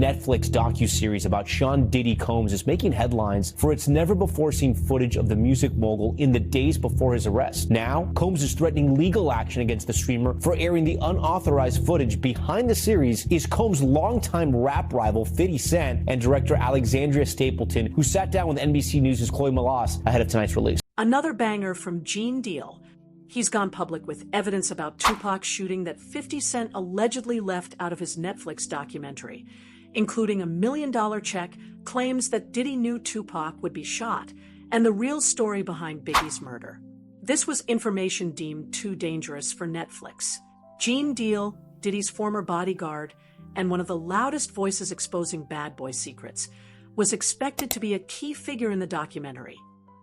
Netflix docuseries about Sean Diddy Combs is making headlines for its never-before-seen footage of the music mogul in the days before his arrest. Now, Combs is threatening legal action against the streamer for airing the unauthorized footage. Behind the series is Combs' longtime rap rival 50 Cent and director Alexandria Stapleton, who sat down with NBC News' Chloe Malas ahead of tonight's release. Another banger from Gene Deal. He's gone public with evidence about Tupac's shooting that 50 Cent allegedly left out of his Netflix documentary, including a $1 million check, claims that Diddy knew Tupac would be shot, and the real story behind Biggie's murder. This was information deemed too dangerous for Netflix. Gene Deal, Diddy's former bodyguard, and one of the loudest voices exposing bad boy secrets, was expected to be a key figure in the documentary.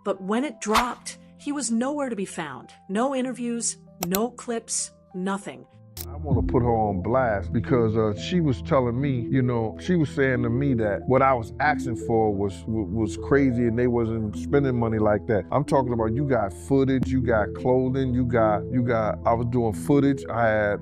But when it dropped, he was nowhere to be found. No interviews, no clips, nothing. I want to put her on blast because she was telling me, she was saying to me that what I was asking for was crazy and they wasn't spending money like that. I'm talking about you got footage, you got clothing, I was doing footage, I had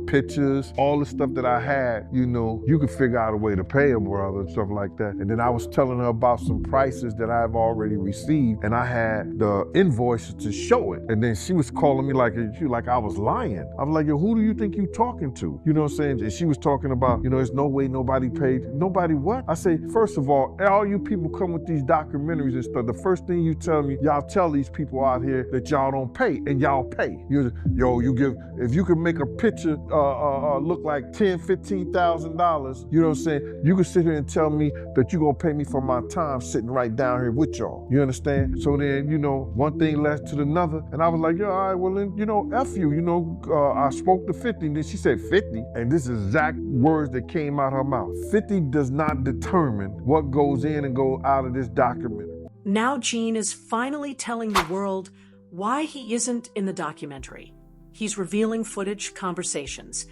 pictures, all the stuff that I had, you could figure out a way to pay them, brother, and stuff like that. And then I was telling her about some prices that I've already received and I had the invoices to show it. And then she was calling me like I was lying. I was like, yo, who do you think you talking to? You know what I'm saying? And she was talking about, there's no way nobody paid. Nobody what? I say, first of all you people come with these documentaries and stuff, the first thing you tell me, y'all tell these people out here that y'all don't pay, and y'all pay. If you can make a picture look like $10,000, $15,000, you know what I'm saying? You can sit here and tell me that you're gonna pay me for my time sitting right down here with y'all. You understand? So then, one thing led to another, and I was like, all right, well then, F you, I spoke to 50, and then she said 50, and this is exact words that came out her mouth. 50 does not determine what goes in and go out of this documentary. Now Gene is finally telling the world why he isn't in the documentary. He's revealing footage, conversations,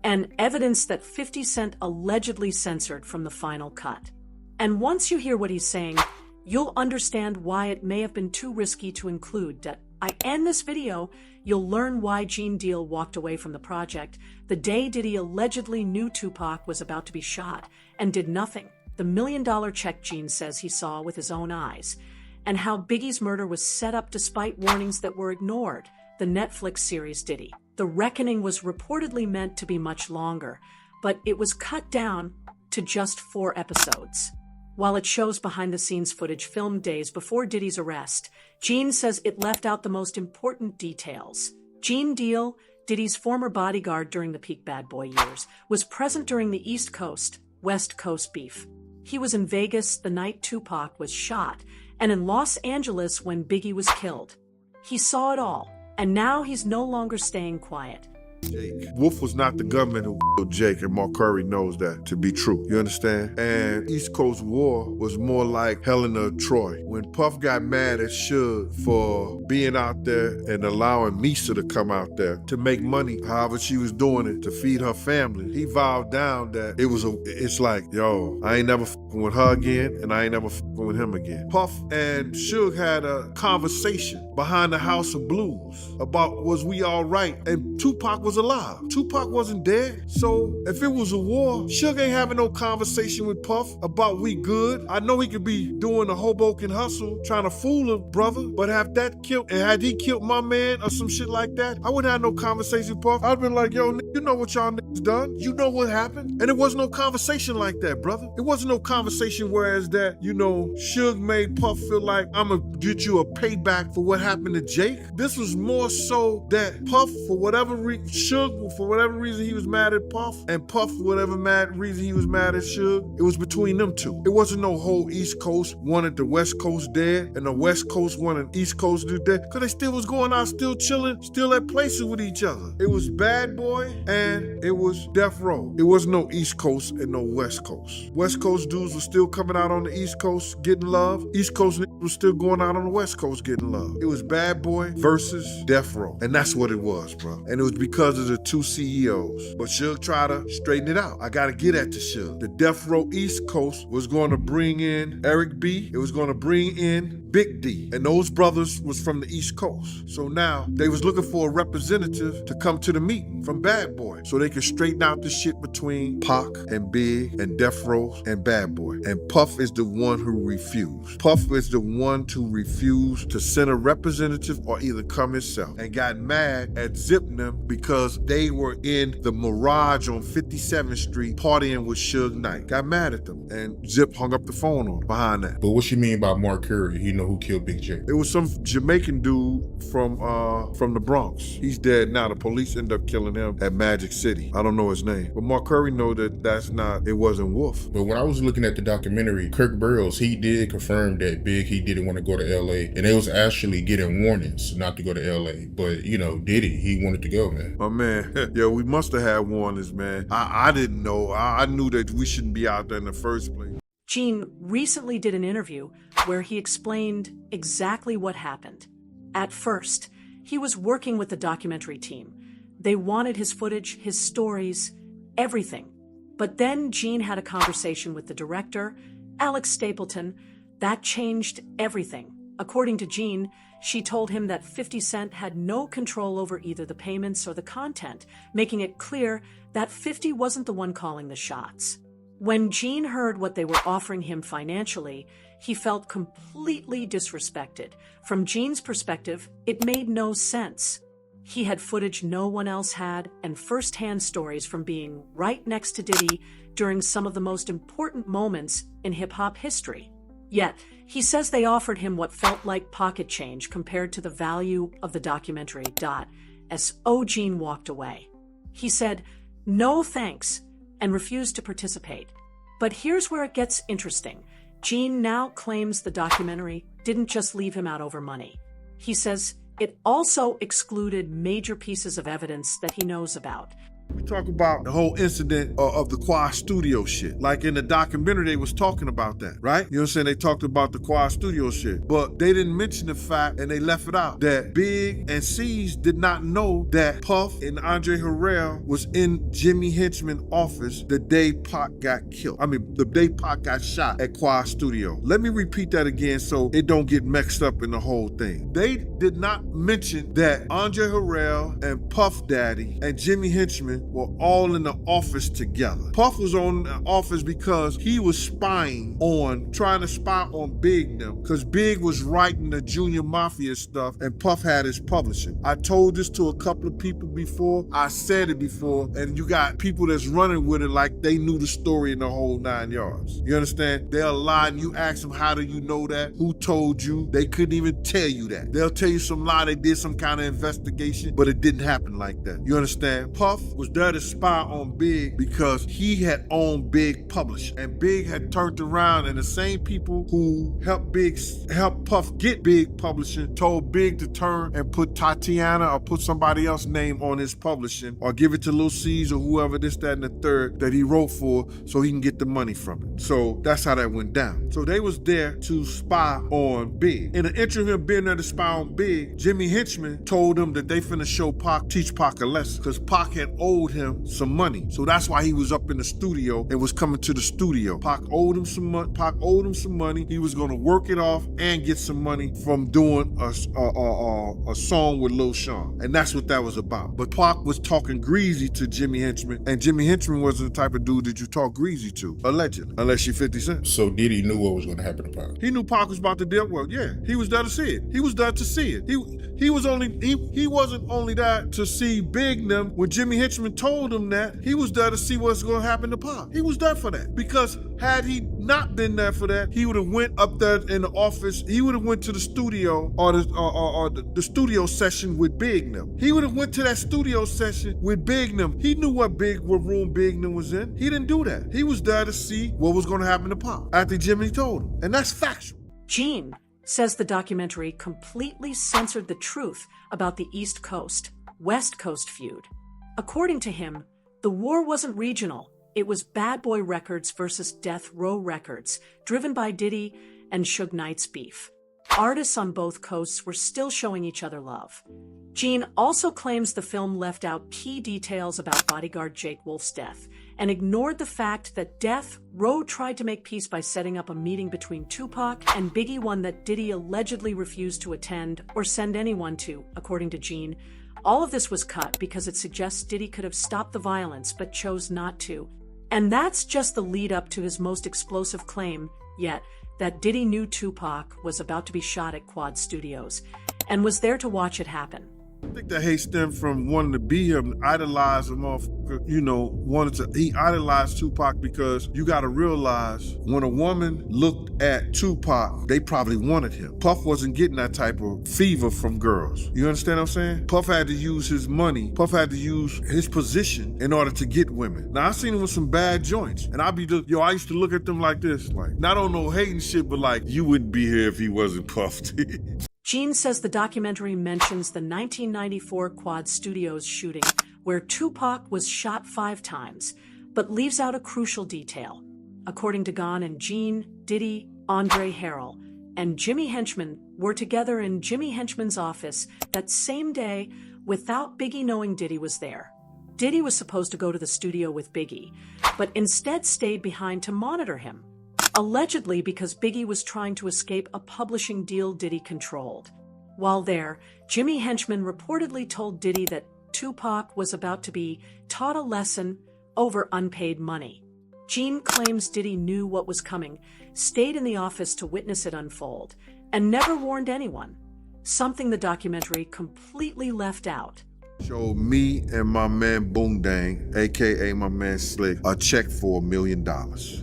and evidence that 50 Cent allegedly censored from the final cut. And once you hear what he's saying, you'll understand why it may have been too risky to include. I end this video, you'll learn why Gene Deal walked away from the project the day Diddy allegedly knew Tupac was about to be shot and did nothing. The $1 million check Gene says he saw with his own eyes, and how Biggie's murder was set up despite warnings that were ignored. The Netflix series Diddy. The Reckoning was reportedly meant to be much longer, but it was cut down to just 4 episodes. While it shows behind-the-scenes footage filmed days before Diddy's arrest, Gene says it left out the most important details. Gene Deal, Diddy's former bodyguard during the peak bad boy years, was present during the East Coast, West Coast beef. He was in Vegas the night Tupac was shot, and in Los Angeles when Biggie was killed. He saw it all, and now he's no longer staying quiet. Jake. Wolf was not the gunman who killed Jake, and Mark Curry knows that to be true. You understand? And East Coast War was more like Helena of Troy. When Puff got mad at Suge for being out there and allowing Misa to come out there to make money, however she was doing it, to feed her family, he vowed down that it's like, yo, I ain't never fucking with her again, and I ain't never fucking with him again. Puff and Suge had a conversation behind the House of Blues about was we all right, and Tupac was alive. Tupac wasn't dead. So if it was a war, Suge ain't having no conversation with Puff about we good. I know he could be doing the Hoboken hustle, trying to fool a brother, but had he killed my man or some shit like that, I wouldn't have no conversation with Puff. I'd been like, yo, you know what y'all niggas done? You know what happened? And it wasn't no conversation like that, brother. It wasn't no conversation whereas that, Suge made Puff feel like I'm gonna get you a payback for what happened to Jake. This was more so that Puff, for whatever reason, Suge, for whatever reason he was mad at Puff, and Puff, for whatever reason he was mad at Suge, it was between them two. It wasn't no whole East Coast wanted the West Coast dead, and the West Coast wanted East Coast to dead, because they still was going out, still chilling, still at places with each other. It was Bad Boy, and it was Death Row. It was no East Coast and no West Coast. West Coast dudes were still coming out on the East Coast getting love. East Coast niggas was still going out on the West Coast getting love. It was Bad Boy versus Death Row, and that's what it was, bro. And it was because because of the two CEOs. But Suge tried to straighten it out. I gotta get at the Suge. The Death Row East Coast was going to bring in Eric B. It was going to bring in Big D. And those brothers was from the East Coast. So now they was looking for a representative to come to the meeting from Bad Boy so they could straighten out the shit between Pac and Big and Death Row and Bad Boy. And Puff is the one who refused. Puff is the one to refuse to send a representative or either come himself, and got mad at Zip and them because they were in the Mirage on 57th Street partying with Suge Knight. Got mad at them, and Zip hung up the phone on behind that. But what you mean by Mark Curry? He know who killed Big J? It was some Jamaican dude from the Bronx. He's dead now. The police ended up killing him at Magic City. I don't know his name, but Mark Curry know that it wasn't Wolf. But when I was looking at the documentary, Kirk Burroughs, he did confirm that Big, he didn't want to go to LA, and they was actually getting warnings not to go to LA. But you know, Diddy, he wanted to go, man. Oh man, yo, we must have had warnings, man. I didn't know. I knew that we shouldn't be out there in the first place. Gene recently did an interview where he explained exactly what happened. At first, he was working with the documentary team. They wanted his footage, his stories, everything. But then Gene had a conversation with the director, Alex Stapleton. That changed everything. According to Gene, she told him that 50 Cent had no control over either the payments or the content, making it clear that 50 wasn't the one calling the shots. When Gene heard what they were offering him financially, he felt completely disrespected. From Gene's perspective, it made no sense. He had footage no one else had and first-hand stories from being right next to Diddy during some of the most important moments in hip-hop history. Yet, he says they offered him what felt like pocket change compared to the value of the documentary. As Gene walked away, he said, "No thanks," and refused to participate. But here's where it gets interesting. Gene now claims the documentary didn't just leave him out over money. He says it also excluded major pieces of evidence that he knows about. We talk about the whole incident of the Quad Studio shit. Like in the documentary, they was talking about that, right? You know what I'm saying? They talked about the Quad Studio shit. But they didn't mention the fact, and they left it out, that Big and C's did not know that Puff and Andre Harrell was in Jimmy Henchman's office the day Pac got killed. I mean, the day Pac got shot at Quad Studio. Let me repeat that again so it don't get mixed up in the whole thing. They did not mention that Andre Harrell and Puff Daddy and Jimmy Henchman were all in the office together. Puff was on the office because he was trying to spy on Big them, because Big was writing the Junior Mafia stuff and Puff had his publishing. I told this to a couple of people before. I said it before, and you got people that's running with it like they knew the story in the whole 9 yards. You understand? They'll lie and you ask them, how do you know that? Who told you? They couldn't even tell you that. They'll tell you some lie, they did some kind of investigation, but it didn't happen like that. You understand? Puff was there to spy on Big because he had owned Big Publishing, and Big had turned around, and the same people who helped Puff get Big Publishing told Big to turn and put Tatiana or put somebody else's name on his publishing or give it to Lil C's or whoever, this, that, and the third that he wrote for so he can get the money from it. So that's how that went down. So they was there to spy on Big. In the interim of him being there to spy on Big, Jimmy Henchman told him that they finna show Pac, teach Pac a lesson, because Pac had owed him some money. So that's why he was up in the studio and was coming to the studio. Pac owed him some money. He was gonna work it off and get some money from doing a song with Lil Sean. And that's what that was about. But Pac was talking greasy to Jimmy Henchman, and Jimmy Henchman wasn't the type of dude that you talk greasy to, allegedly, unless you're 50 Cent. So Diddy knew what was gonna happen to Pac. He knew Pac was about to deal well. Yeah, he was there to see it. He wasn't only there to see Big them. When Jimmy Henchman told him that, he was there to see what's going to happen to Pac. He was there for that, because had he not been there for that, he would have went up there in the office. He would have went to the studio or the studio session with Big them. He would have went to that studio session with Big them. He knew what room Big them was in. He didn't do that. He was there to see what was going to happen to Pac after Jimmy told him, and that's factual. Gene says the documentary completely censored the truth about the East Coast, West Coast feud. According to him, the war wasn't regional. It was Bad Boy Records versus Death Row Records, driven by Diddy and Suge Knight's beef. artists on both coasts were still showing each other love. Gene also claims the film left out key details about bodyguard Jake Wolf's death and ignored the fact that Death Row tried to make peace by setting up a meeting between Tupac and Biggie, one that Diddy allegedly refused to attend or send anyone to, according to Gene. All of this was cut because it suggests Diddy could have stopped the violence but chose not to. And that's just the lead up to his most explosive claim yet, that Diddy knew Tupac was about to be shot at Quad Studios and was there to watch it happen. I think that hate stemmed from wanting to be him, idolize him off, he idolized Tupac because you gotta realize when a woman looked at Tupac, they probably wanted him. Puff wasn't getting that type of fever from girls. You understand what I'm saying? Puff had to use his money, Puff had to use his position in order to get women. Now I seen him with some bad joints, and I used to look at them like this, like, not on no hating shit, but like, you wouldn't be here if he wasn't puffed. Gene says the documentary mentions the 1994 Quad Studios shooting where Tupac was shot 5 times, but leaves out a crucial detail. According to Gon and Gene, Diddy, Andre Harrell, and Jimmy Henchman were together in Jimmy Henchman's office that same day without Biggie knowing Diddy was there. Diddy was supposed to go to the studio with Biggie, but instead stayed behind to monitor him, allegedly because Biggie was trying to escape a publishing deal Diddy controlled. While there, Jimmy Henchman reportedly told Diddy that Tupac was about to be taught a lesson over unpaid money. Gene claims Diddy knew what was coming, stayed in the office to witness it unfold, and never warned anyone, something the documentary completely left out. Showed me and my man Boondang, aka my man Slick, a check for $1 million.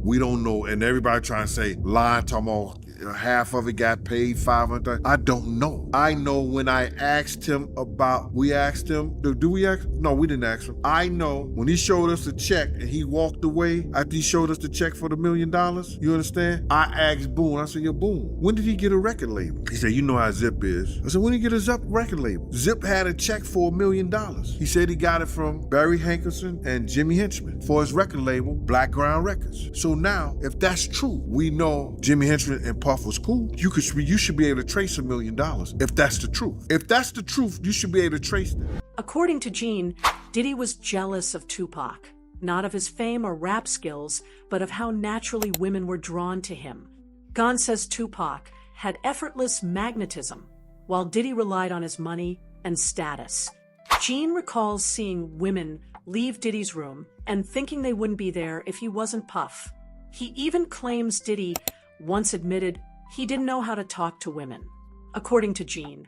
We don't know, and everybody trying to say, lying, talking about half of it got paid, 500. I don't know. I know when I asked him about, we asked him, do we ask? No, we didn't ask him. I know when he showed us the check and he walked away after he showed us the check for the $1 million, you understand? I asked Boone, I said, yo, Boone, when did he get a record label? He said, you know how Zip is. I said, when did he get a Zip record label? Zip had a check for $1 million. He said he got it from Barry Hankerson and Jimmy Henchman for his record label, Black Ground Records. So now, if that's true, we know Jimmy Henchman and Puff was cool. You should be able to trace $1 million if that's the truth. If that's the truth, you should be able to trace that. According to Gene, Diddy was jealous of Tupac, not of his fame or rap skills, but of how naturally women were drawn to him. Gon says Tupac had effortless magnetism, while Diddy relied on his money and status. Gene recalls seeing women leave Diddy's room and thinking they wouldn't be there if he wasn't Puff. He even claims Diddy once admitted he didn't know how to talk to women. According to Gene,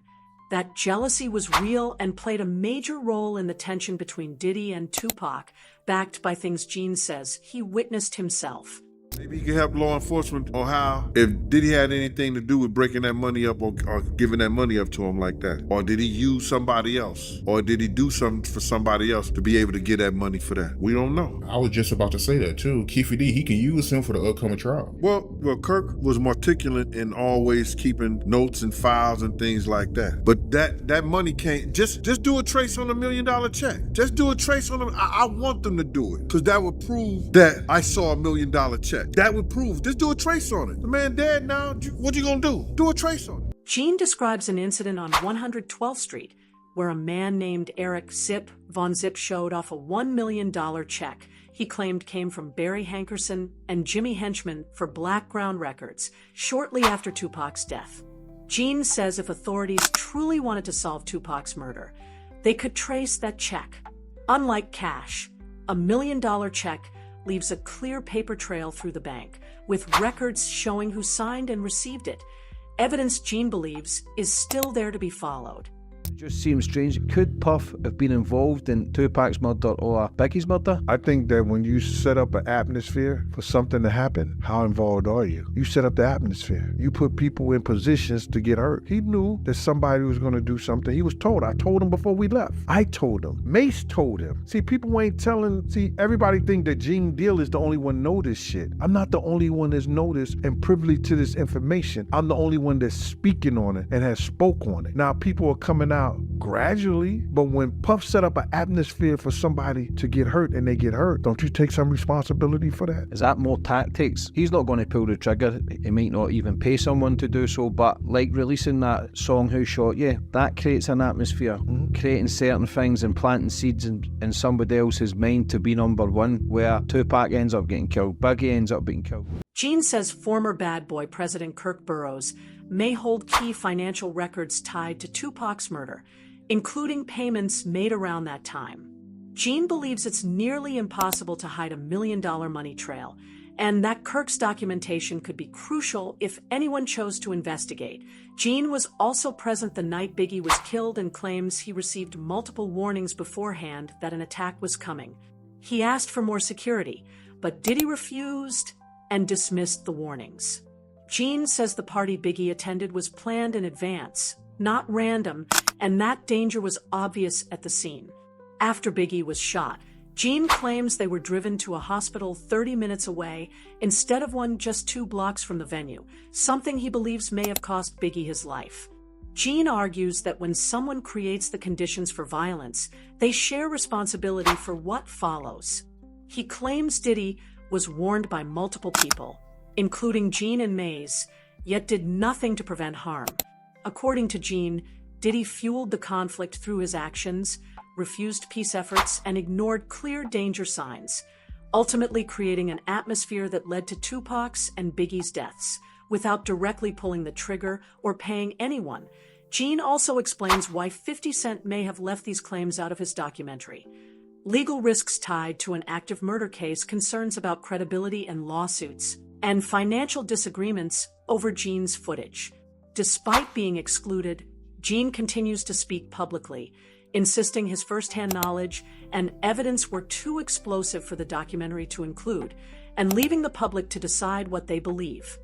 that jealousy was real and played a major role in the tension between Diddy and Tupac, backed by things Gene says he witnessed himself. Maybe he could help law enforcement on how, if Diddy had anything to do with breaking that money up or giving that money up to him like that. Or did he use somebody else? Or did he do something for somebody else to be able to get that money for that? We don't know. I was just about to say that too. Keefe D, he can use him for the upcoming trial. Well, Kirk was meticulous in always keeping notes and files and things like that. But that money can't, just do a trace on $1 million check. Just do a trace on them. I want them to do it, because that would prove that I saw $1 million check. That would prove. Just do a trace on it. The man dead now. What you gonna do? Do a trace on it. Gene describes an incident on 112th Street where a man named Eric Zip Von Zip showed off a $1 million check he claimed came from Barry Hankerson and Jimmy Henchman for Black Ground Records shortly after Tupac's death. Gene says if authorities truly wanted to solve Tupac's murder, they could trace that check. Unlike cash, a $1 million check leaves a clear paper trail through the bank, with records showing who signed and received it. Evidence Gene believes is still there to be followed. It just seems strange. Could Puff have been involved in Tupac's murder or Biggie's murder? I think that when you set up an atmosphere for something to happen, how involved are you? You set up the atmosphere. You put people in positions to get hurt. He knew that somebody was going to do something. He was told. I told him before we left. I told him. Mace told him. See, people ain't telling. See, everybody think that Gene Deal is the only one know this shit. I'm not the only one that's know this and privy to this information. I'm the only one that's speaking on it and has spoke on it. Now, people are coming out gradually, but when Puff set up an atmosphere for somebody to get hurt and they get hurt, don't you take some responsibility for that? Is that more tactics? He's not going to pull the trigger. He might not even pay someone to do so, but like releasing that song Who Shot You, that creates an atmosphere, creating certain things and planting seeds in somebody else's mind to be number one, where Tupac ends up getting killed, Biggie ends up being killed. Gene says former Bad Boy President Kirk Burroughs may hold key financial records tied to Tupac's murder, including payments made around that time. Gene believes it's nearly impossible to hide $1 million money trail, and that Kirk's documentation could be crucial if anyone chose to investigate. Gene was also present the night Biggie was killed and claims he received multiple warnings beforehand that an attack was coming. He asked for more security, but Diddy refused and dismissed the warnings. Gene says the party Biggie attended was planned in advance, not random, and that danger was obvious at the scene. After Biggie was shot, Gene claims they were driven to a hospital 30 minutes away instead of one just 2 blocks from the venue, something he believes may have cost Biggie his life. Gene argues that when someone creates the conditions for violence, they share responsibility for what follows. He claims Diddy was warned by multiple people, including Gene and Mays, yet did nothing to prevent harm. According to Gene, Diddy fueled the conflict through his actions, refused peace efforts, and ignored clear danger signs, ultimately creating an atmosphere that led to Tupac's and Biggie's deaths, without directly pulling the trigger or paying anyone. Gene also explains why 50 Cent may have left these claims out of his documentary. Legal risks tied to an active murder case, concerns about credibility and lawsuits, and financial disagreements over Gene's footage. Despite being excluded, Gene continues to speak publicly, insisting his first-hand knowledge and evidence were too explosive for the documentary to include, and leaving the public to decide what they believe.